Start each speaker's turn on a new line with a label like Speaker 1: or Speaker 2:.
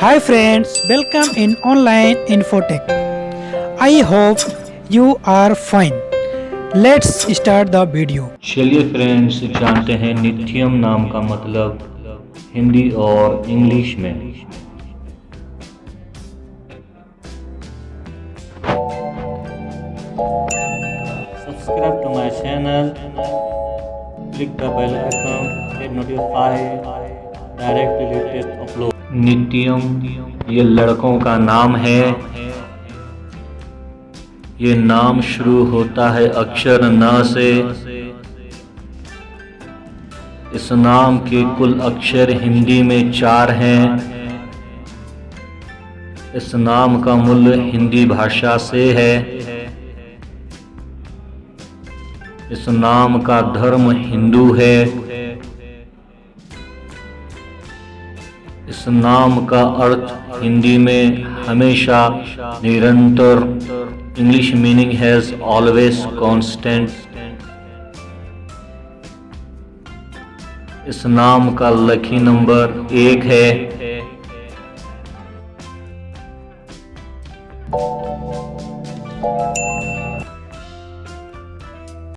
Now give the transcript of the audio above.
Speaker 1: Hi friends, welcome in online infotech. I hope you are fine. Let's start the video.
Speaker 2: चलिए friends जानते हैं नित्यम नाम का मतलब हिंदी और इंग्लिश में। Subscribe to my channel, click the bell icon, get notified directly latest upload. Nityam ये लड़कों का नाम है। ये नाम शुरू होता है अक्षर न से। इस नाम के कुल अक्षर हिंदी में 4 हैं। इस नाम का मूल हिंदी भाषा से है। इस नाम का धर्म हिंदू है। इस नाम का अर्थ हिंदी में हमेशा निरंतर, English meaning has always constant. इस नाम का लकी नंबर 1 है।